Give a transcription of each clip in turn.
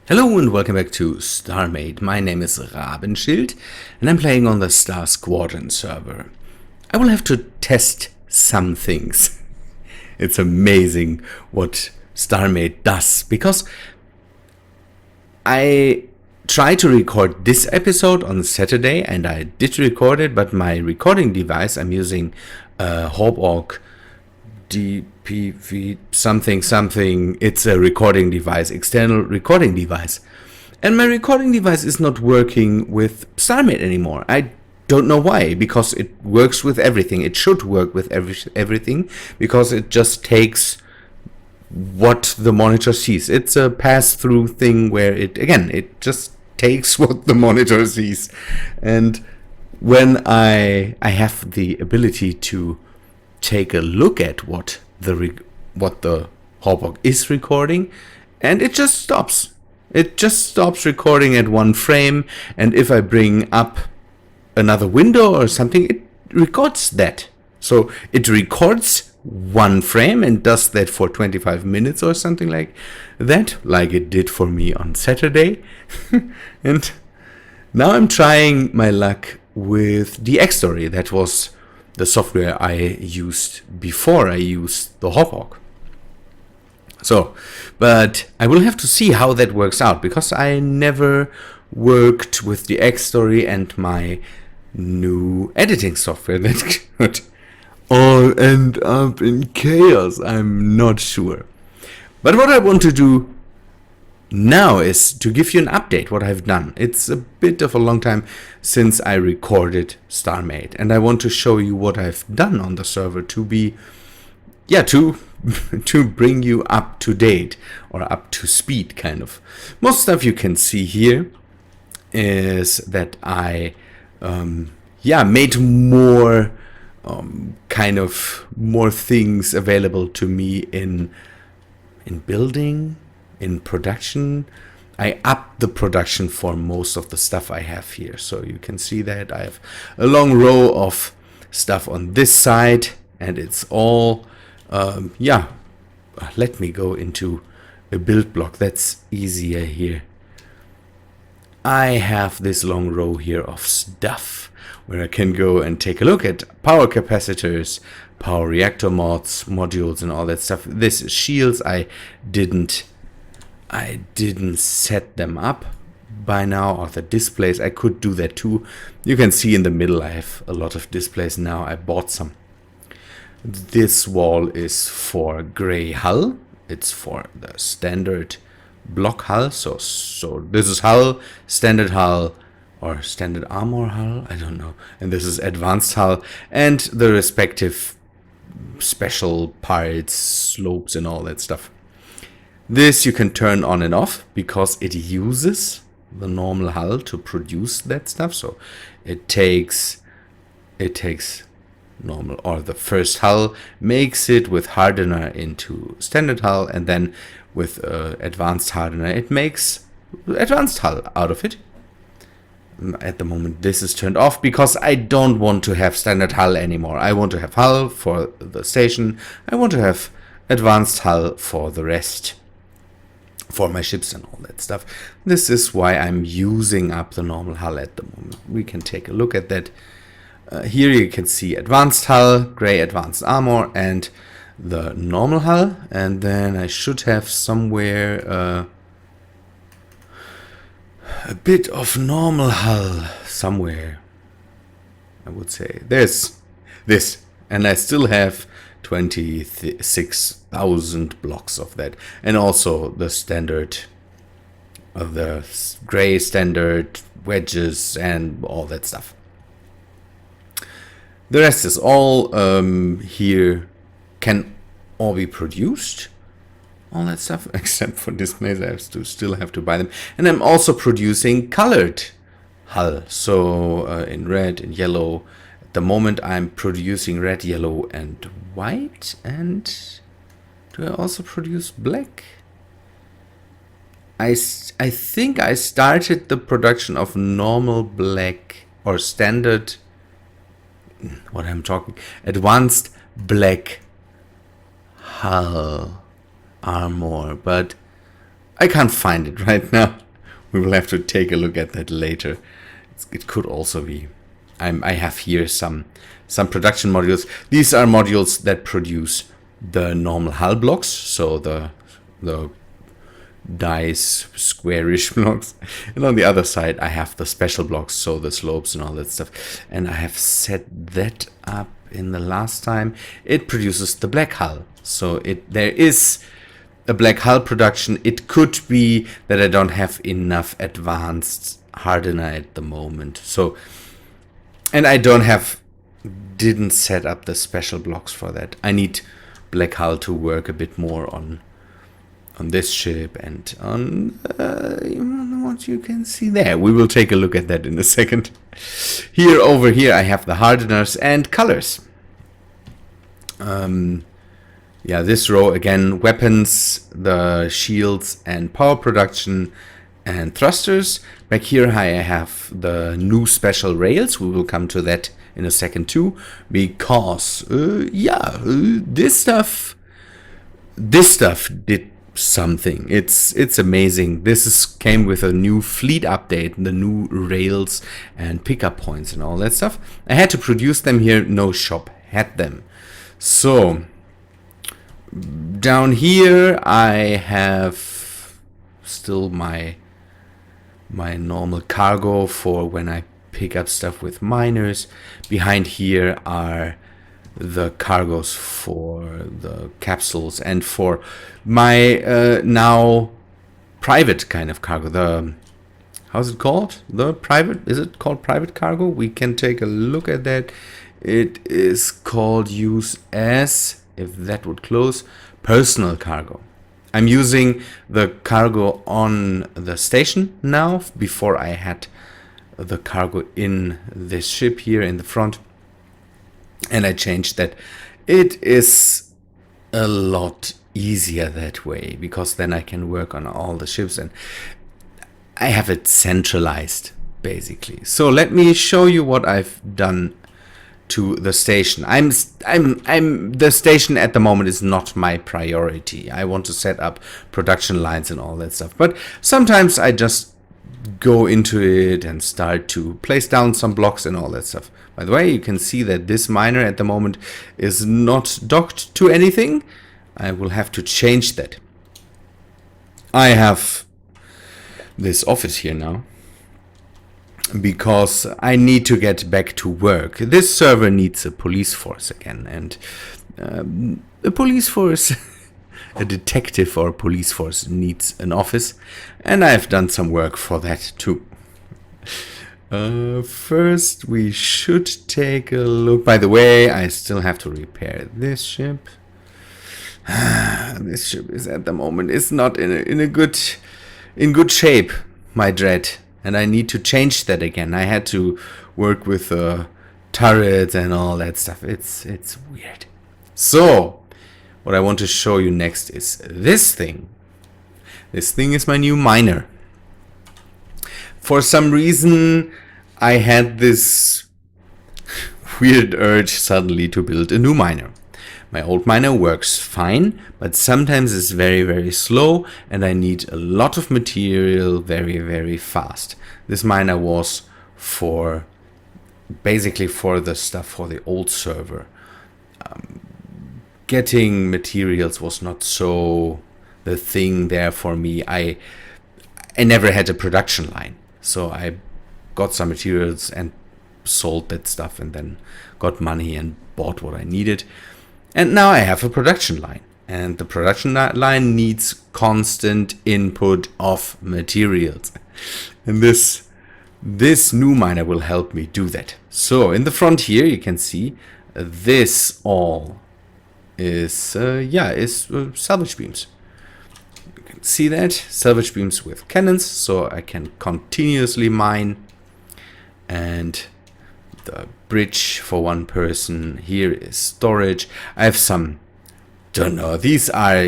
Hello and welcome back to Starmade. My name is Rabenschild and I'm playing on the Squadron server. I will have to test some things. It's amazing what Starmade does, because I tried to record this episode on Saturday and I did record it, but my recording device, I'm using Hauppauge DPV something, it's a recording device, external recording device. And my recording device is not working with Starmade anymore. I don't know why, because it works with everything. It should work with everything, because it just takes what the monitor sees. It's a pass-through thing where it just takes what the monitor sees. And when I have the ability to take a look at what the Hauppauge is recording, and it just stops. It just stops recording at one frame, and if I bring up another window or something, it records that. So it records one frame and does that for 25 minutes or something like that, like it did for me on Saturday. And now I'm trying my luck with the X-Story. That was the software I used before I used the Hauppauge. So, but I will have to see how that works out, because I never worked with the X-Story and my new editing software. That could all end up in chaos. I'm not sure. But what I want to do now is to give you an update what I've done. It's a bit of a long time since I recorded Starmade, and I want to show you what I've done on the server to be, to bring you up to date or up to speed, kind of. Most stuff you can see here is that I made more more things available to me in building, in production. I upped the production for most of the stuff I have here. So you can see that I have a long row of stuff on this side, and it's all, let me go into a build block. That's easier here. I have this long row here of stuff where I can go and take a look at power capacitors, power reactor modules and all that stuff. This is shields. I didn't set them up by now, or the displays. I could do that too. You can see in the middle I have a lot of displays now. I bought some. This wall is for gray hull. It's for the standard block hull. So this is hull, standard hull, or standard armor hull, I don't know. And this is advanced hull, and the respective special parts, slopes and all that stuff. This you can turn on and off, because it uses the normal hull to produce that stuff. So it takes normal, or the first hull, makes it with hardener into standard hull, and then with advanced hardener it makes advanced hull out of it. At the moment this is turned off, because I don't want to have standard hull anymore. I want to have hull for the station. I want to have advanced hull for the rest, for my ships and all that stuff. This is why I'm using up the normal hull at the moment. We can take a look at that. Here you can see advanced hull, gray advanced armor, and the normal hull. And then I should have somewhere a bit of normal hull somewhere. I would say this, and I still have 26,000 blocks of that, and also the standard of the gray standard wedges and all that stuff. The rest is all here, can all be produced, all that stuff, except for displays. I still have to buy them. And I'm also producing colored hull, so in red and yellow. At the moment I'm producing red, yellow and white. And do I also produce black? I think I started the production of normal black, or standard, advanced black hull armor, but I can't find it right now. We will have to take a look at that later. It could also be. I have here some production modules. These are modules that produce the normal hull blocks, so the dice squarish blocks, and on the other side I have the special blocks, so the slopes and all that stuff. And I have set that up in the last time. It produces the black hull, so there is a black hull production. It could be that I don't have enough advanced hardener at the moment, so, and I didn't set up the special blocks for that. I need black hull to work a bit more on this ship and on what you can see there. We will take a look at that in a second. Over here I have the hardeners and colors. Yeah, this row again, weapons, the shields and power production and thrusters. Back here I have the new special rails. We will come to that in a second too, because this stuff did something. It's amazing. Came with a new fleet update, the new rails and pickup points and all that stuff. I had to produce them here. No shop had them. So down here I have still my normal cargo for when I pick up stuff with miners. Behind here are the cargos for the capsules and for my now private kind of cargo. How's it called? Is it called private cargo? We can take a look at that. It is called use as, if that would close, personal cargo. I'm using the cargo on the station now. Before I had the cargo in this ship here in the front, and I changed that. It is a lot easier that way, because then I can work on all the ships and I have it centralized basically. So let me show you what I've done to the station. The station at the moment is not my priority. I want to set up production lines and all that stuff, but sometimes I just go into it and start to place down some blocks and all that stuff. By the way, you can see that this miner at the moment is not docked to anything. I will have to change that. I have this office here now because I need to get back to work. This server needs a police force again, and a police force a detective or a police force needs an office, and I've done some work for that too. First we should take a look. By the way, I still have to repair this ship. This ship is at the moment is not in good shape, my dread, and I need to change that again. I had to work with turrets and all that stuff. It's weird. So what I want to show you next is this thing. This thing is my new miner. For some reason, I had this weird urge suddenly to build a new miner. My old miner works fine, but sometimes it's very, very slow, and I need a lot of material very, very fast. This miner was basically for the stuff for the old server. Getting materials was not so the thing there for me. I never had a production line, so I got some materials and sold that stuff and then got money and bought what I needed. And now I have a production line, and the production line needs constant input of materials, and this new miner will help me do that. So in the front here you can see this all is salvage beams. You can see that, salvage beams with cannons, so I can continuously mine. And the bridge for one person here is storage. I have some, don't know, these are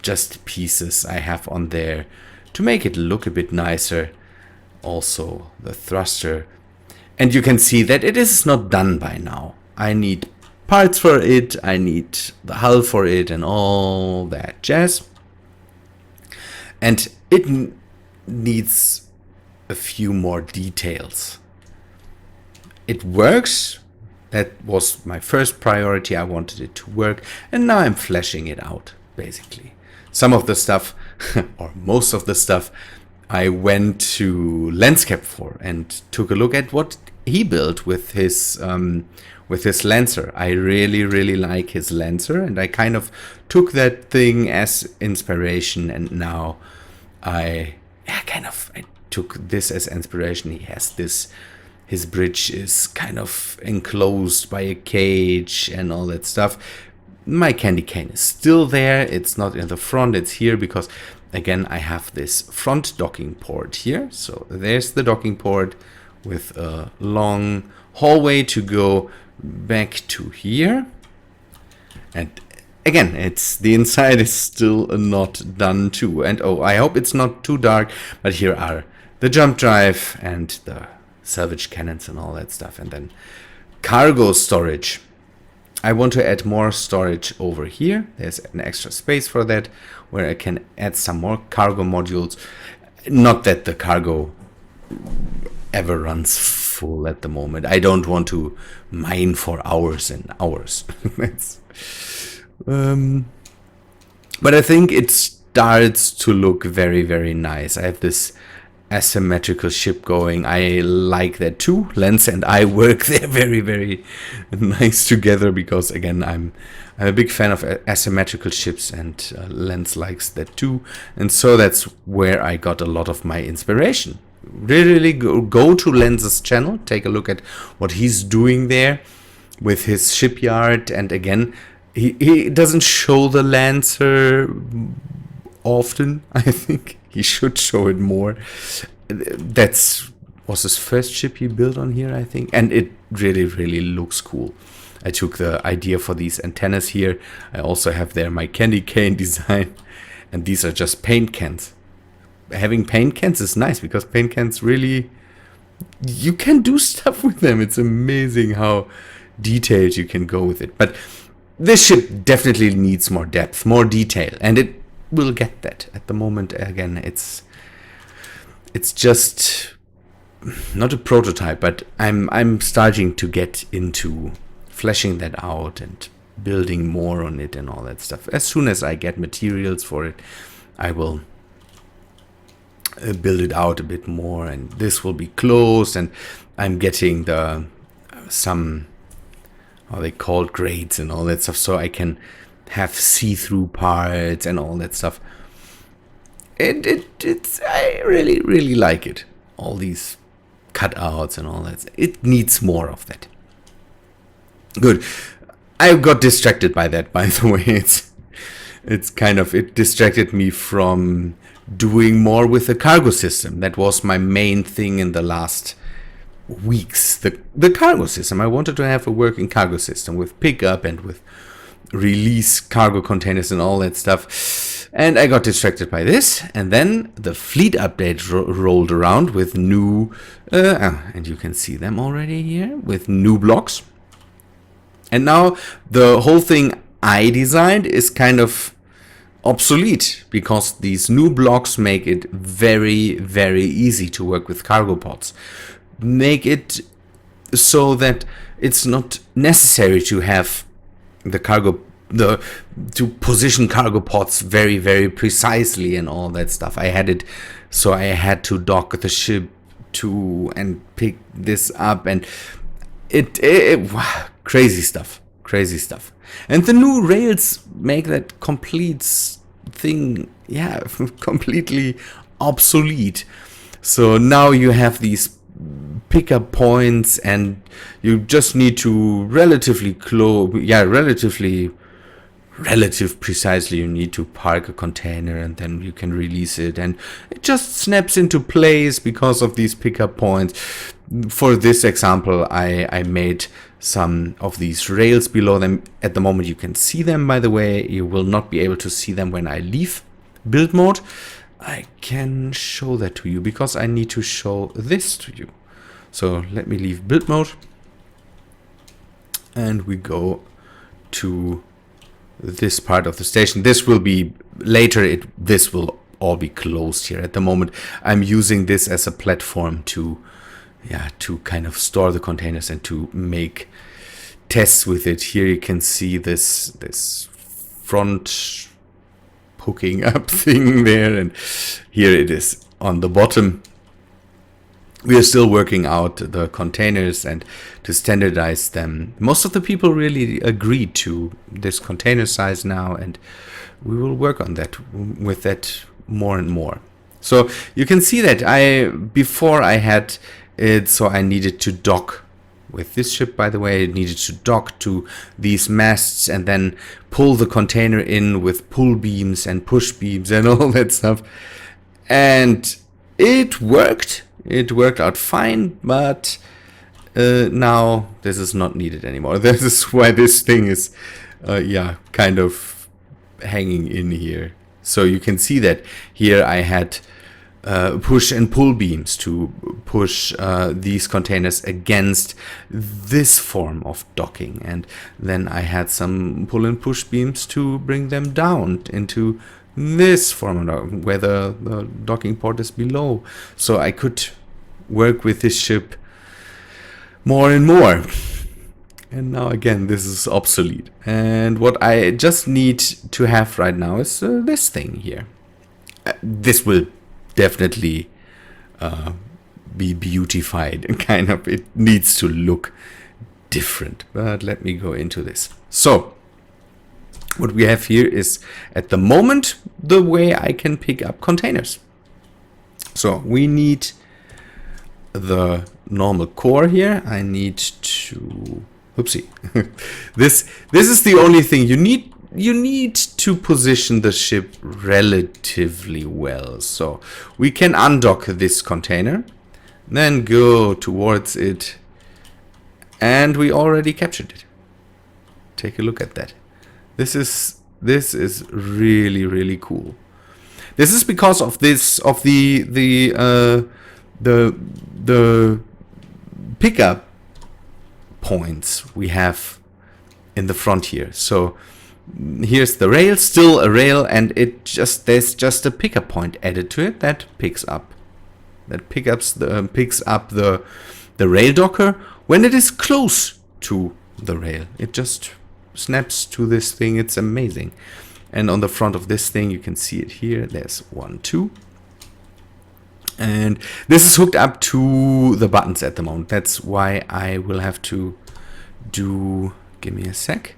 just pieces I have on there to make it look a bit nicer. Also the thruster, and you can see that it is not done by now. I need parts for it, I need the hull for it and all that jazz. And it needs a few more details. It works. That was my first priority. I wanted it to work, and now I'm fleshing it out, basically. Some of the stuff, or most of the stuff, I went to Landscape for and took a look at what he built with his Lancer. I really like his Lancer, and I kind of took that thing as inspiration, and now I took this as inspiration. He has this, his bridge is kind of enclosed by a cage and all that stuff. My candy cane is still there. It's not in the front, it's here because, again, I have this front docking port here. So there's the docking port with a long hallway to go back to here. And again, it's the inside is still not done too. And oh, I hope it's not too dark, but here are the jump drive and the salvage cannons and all that stuff. And then cargo storage. I want to add more storage over here. There's an extra space for that, where I can add some more cargo modules. Not that the cargo ever runs full at the moment. I don't want to mine for hours and hours. But I think it starts to look very nice. I have this asymmetrical ship going. I like that too. Lens and I work there very nice together because, again, I'm a big fan of asymmetrical ships, and Lens likes that too. And so that's where I got a lot of my inspiration. Really go to Lens's channel, take a look at what he's doing there with his shipyard. And again, he doesn't show the Lancer often. I think he should show it more. Was his first ship he built on here, I think, and it really looks cool. I took the idea for these antennas here. I also have there my candy cane design, and these are just paint cans. Having paint cans is nice because paint cans really, you can do stuff with them. It's amazing how detailed you can go with it. But this ship definitely needs more depth, more detail, and it will get that. At the moment, again, it's just not a prototype, but I'm starting to get into fleshing that out and building more on it and all that stuff. As soon as I get materials for it, I will build it out a bit more, and this will be closed. And I'm getting some how they called grades and all that stuff, so I can have see-through parts and all that stuff. I really like it. All these cutouts and all that. It needs more of that. Good. I got distracted by that, by the way. It distracted me from doing more with the cargo system. That was my main thing in the last weeks. The cargo system. I wanted to have a working cargo system with pickup and with release cargo containers and all that stuff. And I got distracted by this. And then the fleet update rolled around with new, and you can see them already here, with new blocks. And now the whole thing I designed is kind of obsolete because these new blocks make it very easy to work with cargo pods. Make it so that it's not necessary to have to position cargo pods very precisely and all that stuff. I had it so I had to dock the ship and pick this up, and it crazy stuff. And the new rails make that complete thing, completely obsolete. So now you have these pickup points, and you just need to relative precisely, you need to park a container, and then you can release it, and it just snaps into place because of these pickup points. For this example, I made some of these rails below them. At the moment you can see them, by the way. You will not be able to see them when I leave build mode. I can show that to you because I need to show this to you. So let me leave build mode, and we go to this part of the station. This will be later. This will all be closed here. At the moment, I'm using this as a platform to kind of store the containers and to make tests with it. Here you can see this front hooking up thing there, and here it is on the bottom. We are still working out the containers and to standardize them. Most of the people really agreed to this container size now, and we will work on that with that more and more. So you can see that before I had it, so I needed to dock with this ship, by the way. It needed to dock to these masts and then pull the container in with pull beams and push beams and all that stuff. And it worked. It worked out fine, but now this is not needed anymore. This is why this thing is, kind of hanging in here. So you can see that here I had push and pull beams to push these containers against this form of docking, and then I had some pull and push beams to bring them down into this form of where the docking port is below, so I could work with this ship more and more. And now again, this is obsolete, and what I just need to have right now is this thing here. This will definitely be beautified, and kind of it needs to look different, but let me go into this. So what we have here is at the moment the way I can pick up containers. So we need the normal core here. I need to oopsie this is the only thing you need. You need to position the ship relatively well. So we can undock this container, then go towards it, and we already captured it. Take a look at that. This is really, really cool. This is because of the pickup points we have in the front here. So here's the rail, still a rail, and there's just a pickup point added to it that picks up the rail docker when it is close to the rail. It just snaps to this thing. It's amazing. And on the front of this thing, you can see it here. There's 1, 2. And this is hooked up to the buttons at the moment. That's why I will have to do, give me a sec.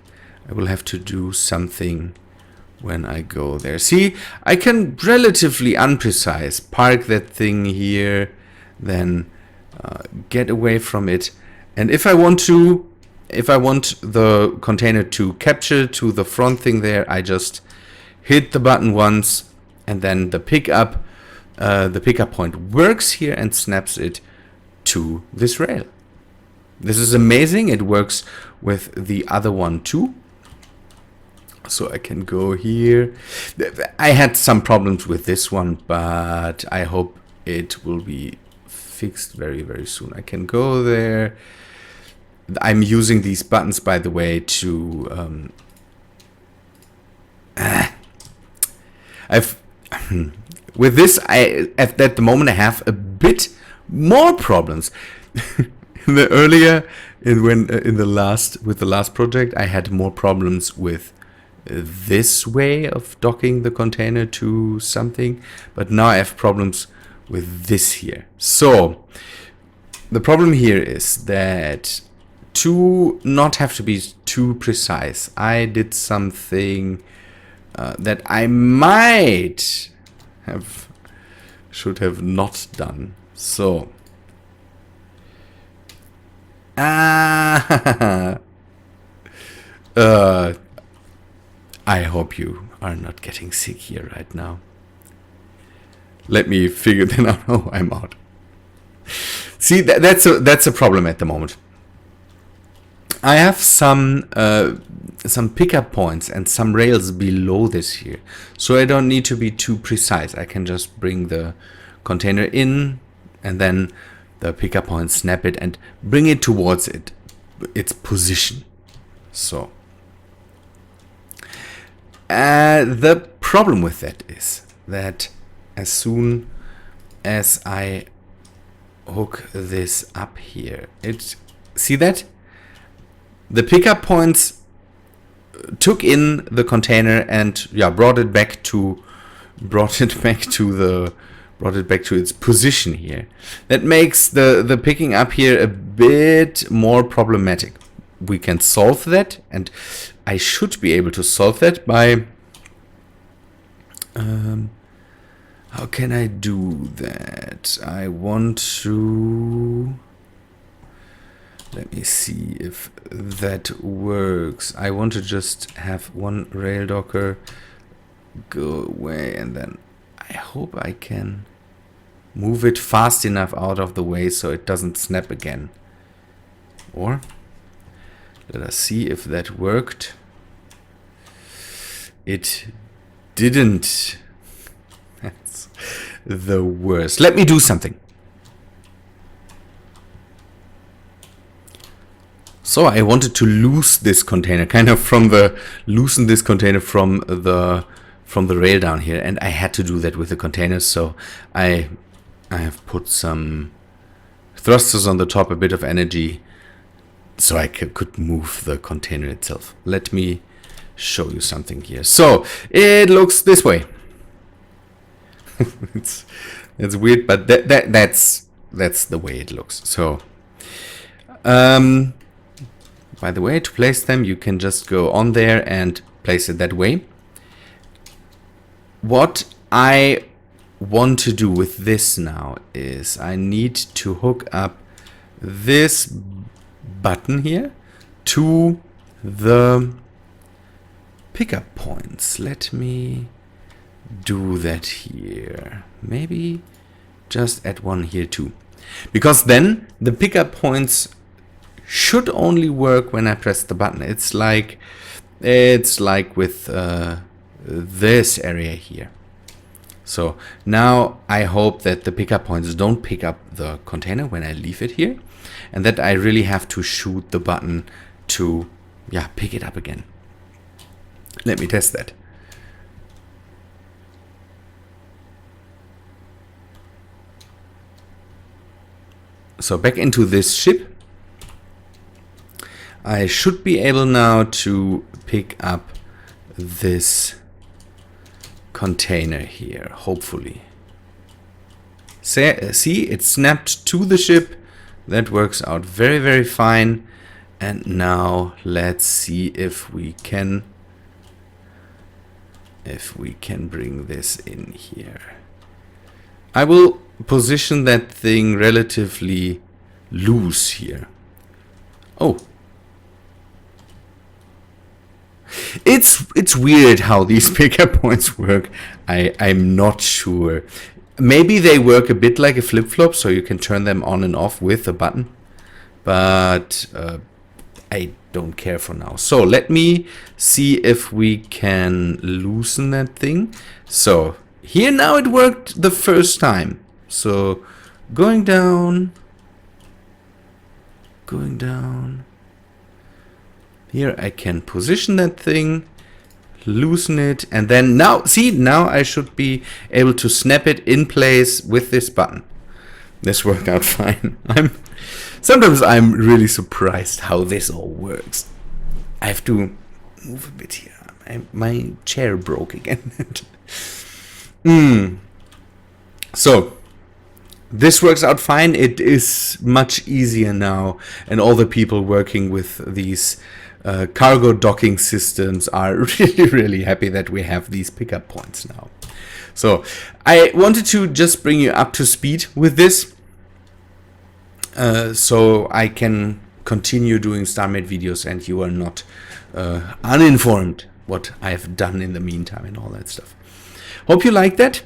I will have to do something when I go there. See, I can relatively unprecise park that thing here, then get away from it. And if I want the container to capture to the front thing there, I just hit the button once, and then the pickup point works here and snaps it to this rail. This is amazing. It works with the other one too. So I can go here. I had some problems with this one, but I hope it will be fixed very, very soon. I can go there. I'm using these buttons, by the way, to with this, at the moment I have a bit more problems. With the last project, I had more problems with this way of docking the container to something, but now I have problems with this here. So the problem here is that to not have to be too precise, I did something that I should have not done. So I hope you are not getting sick here right now. Let me figure that out. Oh, I'm out. See, that's a problem at the moment. I have some pickup points and some rails below this here, so I don't need to be too precise. I can just bring the container in, and then the pickup point, snap it, and bring it towards its position. So the problem with that is that as soon as I hook this up here. See that? The pickup points took in the container and brought it back to its position here. That makes the picking up here a bit more problematic. We can solve that, and I should be able to solve that by how can I do that? I want to, let me see if that works. I want to just have one rail docker go away, and then I hope I can move it fast enough out of the way so it doesn't snap again. Or let us see if that worked. It didn't. That's the worst. Let me do something. So I wanted to loosen this container from the rail down here, and I had to do that with the containers. So I have put some thrusters on the top, a bit of energy, so I could move the container itself. Let me show you something here. So it looks this way. it's weird, but that's the way it looks. So by the way, to place them, you can just go on there and place it that way. What I want to do with this now is I need to hook up this button here to the pickup points. Let me do that here. Maybe just add one here too, because then the pickup points should only work when I press the button. It's like with this area here. So now I hope that the pickup points don't pick up the container when I leave it here, and that I really have to shoot the button to pick it up again. Let me test that. So back into this ship. I should be able now to pick up this container here, hopefully. See, it snapped to the ship. That works out very, very fine. And now let's see if we can bring this in here. I will position that thing relatively loose here. Oh. It's weird how these pickup points work. I'm not sure. Maybe they work a bit like a flip-flop, so you can turn them on and off with a button. But I don't care for now. So let me see if we can loosen that thing. So here now it worked the first time. So going down. Here I can position that thing, loosen it, and then now I should be able to snap it in place with this button. This worked out fine. Sometimes I'm really surprised how this all works. I have to move a bit here. My chair broke again. So this works out fine. It is much easier now, and all the people working with these cargo docking systems are really, really happy that we have these pickup points now. So I wanted to just bring you up to speed with this, so I can continue doing Starmade videos and you are not uninformed what I've done in the meantime and all that stuff. Hope you like that.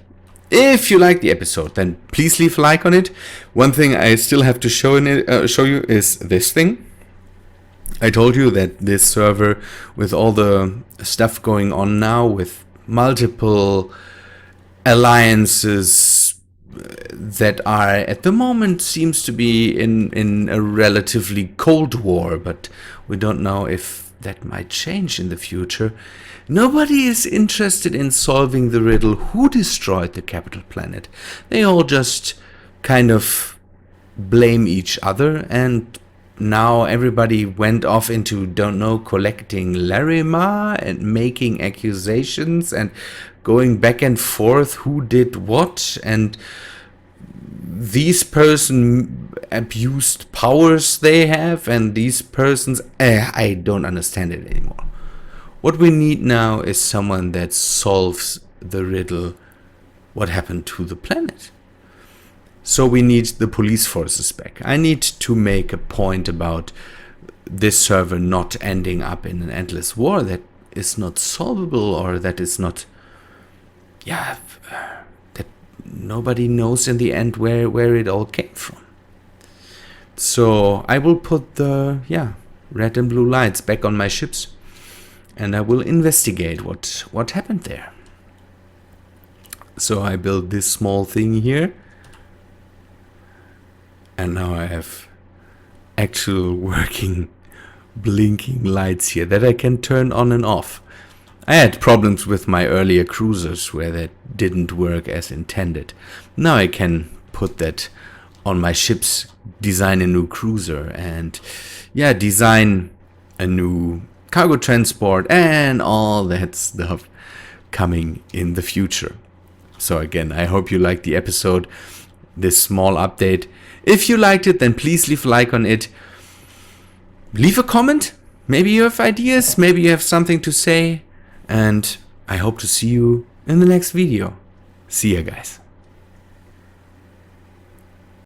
If you like the episode, then please leave a like on it. One thing I still have to show you is this thing. I told you that this server, with all the stuff going on now, with multiple alliances that are at the moment seems to be in a relatively cold war, but we don't know if that might change in the future. Nobody is interested in solving the riddle who destroyed the capital planet. They all just kind of blame each other, and now everybody went off into, don't know, collecting Larima and making accusations and going back and forth who did what, and these person abused powers they have, and these persons, I don't understand it anymore. What we need now is someone that solves the riddle, what happened to the planet. So we need the police forces back. I need to make a point about this server not ending up in an endless war that is not solvable, or that is not, that nobody knows in the end where it all came from. So I will put the red and blue lights back on my ships, and I will investigate what happened there. So I built this small thing here, and now I have actual working blinking lights here that I can turn on and off. I had problems with my earlier cruisers where that didn't work as intended. Now I can put that on my ships, design a new cruiser, and design a new cargo transport and all that stuff coming in the future. So again, I hope you liked the episode, this small update. If you liked it, then please leave a like on it. Leave a comment. Maybe you have ideas, maybe you have something to say. And I hope to see you in the next video. See ya, guys.